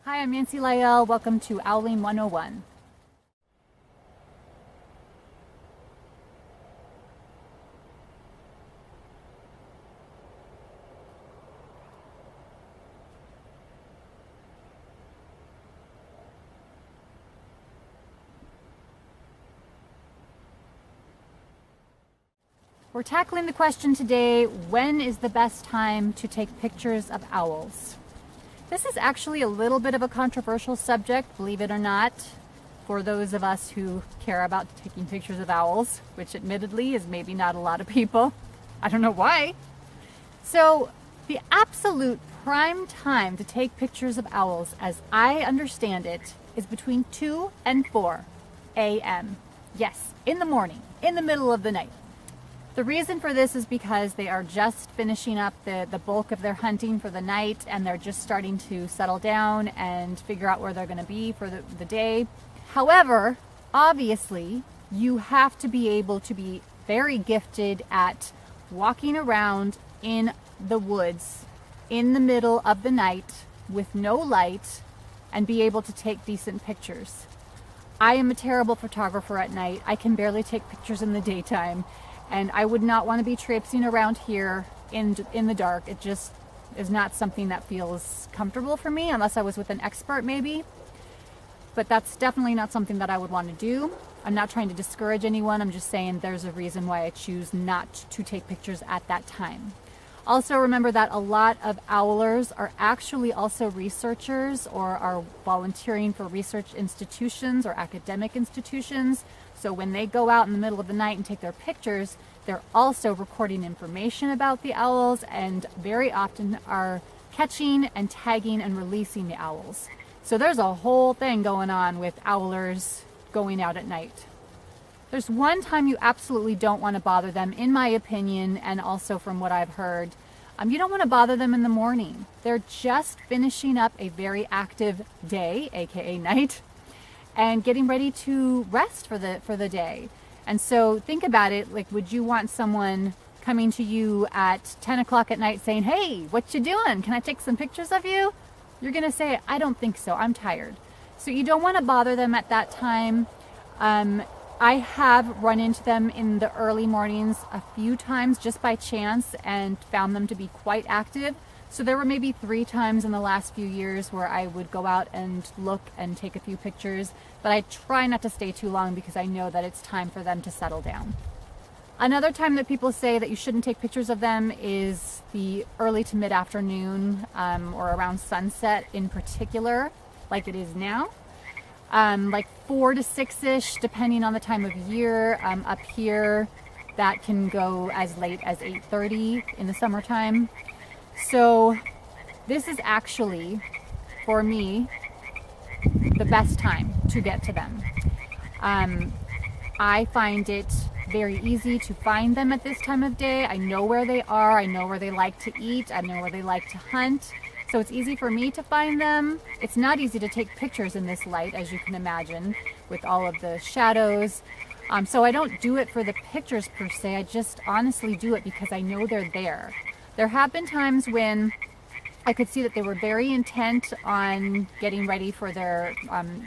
Hi, I'm Yancy Lael. Welcome to Owling 101. We're tackling the question today, when is the best time to take pictures of owls? This is actually a little bit of a controversial subject, believe it or not, for those of us who care about taking pictures of owls, which admittedly is maybe not a lot of people. I don't know why. So the absolute prime time to take pictures of owls, as I understand it, is between 2 and 4 a.m. Yes, in the morning, in the middle of the night. The reason for this is because they are just finishing up the bulk of their hunting for the night, and they're just starting to settle down and figure out where they're going to be for the day. However, obviously, you have to be able to be very gifted at walking around in the woods in the middle of the night with no light and be able to take decent pictures. I am a terrible photographer at night. I can barely take pictures in the daytime. And I would not want to be traipsing around here in the dark. It just is not something that feels comfortable for me, unless I was with an expert maybe. But that's definitely not something that I would want to do. I'm not trying to discourage anyone. I'm just saying there's a reason why I choose not to take pictures at that time. Also remember that a lot of owlers are actually also researchers or are volunteering for research institutions or academic institutions. So when they go out in the middle of the night and take their pictures, they're also recording information about the owls and very often are catching and tagging and releasing the owls. So there's a whole thing going on with owlers going out at night. There's one time you absolutely don't want to bother them, in my opinion, and also from what I've heard. You don't want to bother them in the morning. They're just finishing up a very active day, aka night, and getting ready to rest for the day. And so think about it, like, would you want someone coming to you at 10 o'clock at night saying, "Hey, what you doing? Can I take some pictures of you?" You're gonna say, "I don't think so, I'm tired." So you don't want to bother them at that time. I have run into them in the early mornings a few times just by chance and found them to be quite active. So there were maybe 3 times in the last few years where I would go out and look and take a few pictures, but I try not to stay too long because I know that it's time for them to settle down. Another time that people say that you shouldn't take pictures of them is the early to mid-afternoon or around sunset in particular, like it is now. Like 4 to 6-ish, depending on the time of year. Up here, that can go as late as 8:30 in the summertime. So this is actually, for me, the best time to get to them. I find it very easy to find them at this time of day. I know where they are. I know where they like to eat. I know where they like to hunt. So it's easy for me to find them. It's not easy to take pictures in this light, as you can imagine, with all of the shadows. So I don't do it for the pictures per se. I just honestly do it because I know they're there. There have been times when I could see that they were very intent on getting ready for their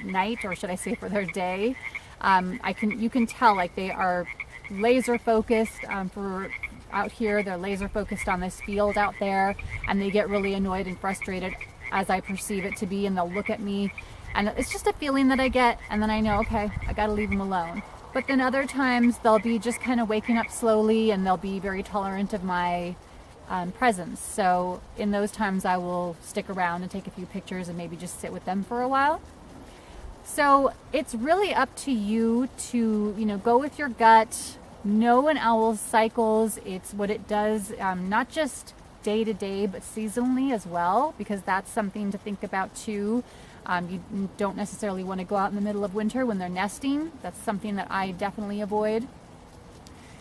night, or should I say for their day. You can tell, like, they are laser focused for out here. They're laser focused on this field out there, and they get really annoyed and frustrated as I perceive it to be, and they'll look at me, and it's just a feeling that I get, and then I know, okay, I gotta leave them alone. But then other times they'll be just kind of waking up slowly, and they'll be very tolerant of my presence. So in those times I will stick around and take a few pictures and maybe just sit with them for a while. So it's really up to you to, go with your gut, know an owl's cycles. It's what it does, not just day to day, but seasonally as well, because that's something to think about too. You don't necessarily want to go out in the middle of winter when they're nesting. That's something that I definitely avoid.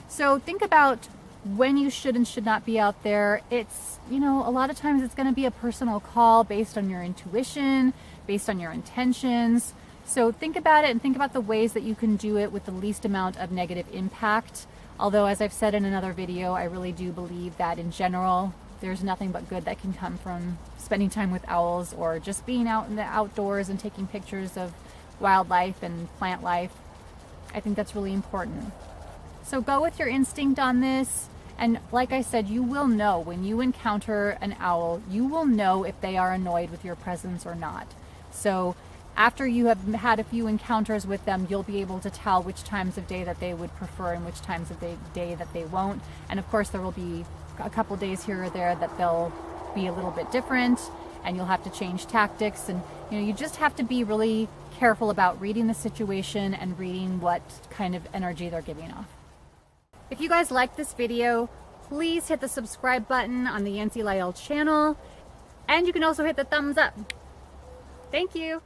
So think about when you should and should not be out there. It's, a lot of times it's going to be a personal call based on your intuition, based on your intentions. So think about it and think about the ways that you can do it with the least amount of negative impact. Although, as I've said in another video, I really do believe that in general, there's nothing but good that can come from spending time with owls or just being out in the outdoors and taking pictures of wildlife and plant life. I think that's really important. So go with your instinct on this. And like I said, you will know when you encounter an owl, you will know if they are annoyed with your presence or not. So after you have had a few encounters with them, you'll be able to tell which times of day that they would prefer and which times of day that they won't. And of course, there will be a couple days here or there that they'll be a little bit different and you'll have to change tactics. And you just have to be really careful about reading the situation and reading what kind of energy they're giving off. If you guys like this video, please hit the subscribe button on the Yancy Lael channel, and you can also hit the thumbs up. Thank you.